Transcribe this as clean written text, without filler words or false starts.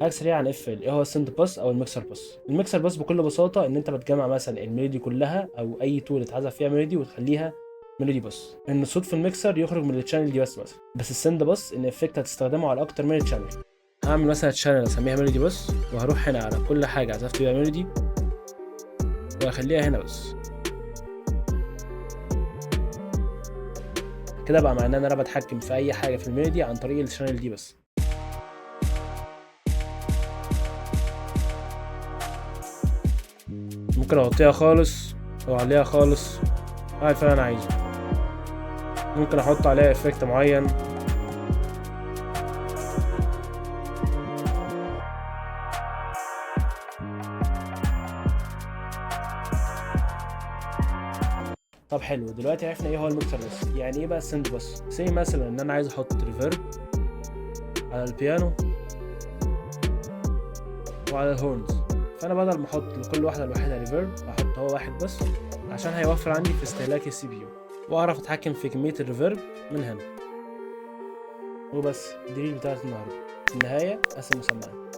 حاجه سريعه عن اف ال، ايه هو السنت باس او الميكسر باس؟ الميكسر باس بكل بساطه ان انت بتجمع مثلا الميلودي كلها او اي تول اتعزف فيها ميلودي وتخليها ميلودي باس، ان الصوت في الميكسر يخرج من التشانل دي بس مثلا. بس السند باس ان افكت هتستخدمه على اكتر من تشانل. هعمل مثلا تشانل اسميها ميلودي باس، وهروح هنا على كل حاجه عزفت فيها ميلودي وهخليها هنا بس. كده بقى معناه ان انا بتحكم في اي حاجه في الميلودي عن طريق الشانل دي بس. ممكن اغطيها خالص او اعليها خالص، اعمل اللي انا عايزه. ممكن احط عليها افكت معين. طب حلو، دلوقتي عرفنا ايه هو الميكسر بس. يعني ايه بقى السند بس؟ زي مثلا ان انا عايز احط ريفيرب على البيانو وعلى الهورنز، فانا بدل ما احط لكل واحده لوحدها ريفيرب احط هو واحد بس، عشان هيوفر عندي في استهلاك السي بي يو، واعرف اتحكم في كميه الريفيرب من هنا. وبس دي الفيديو بتاعت النهارده. في النهايه قسم مسمعين.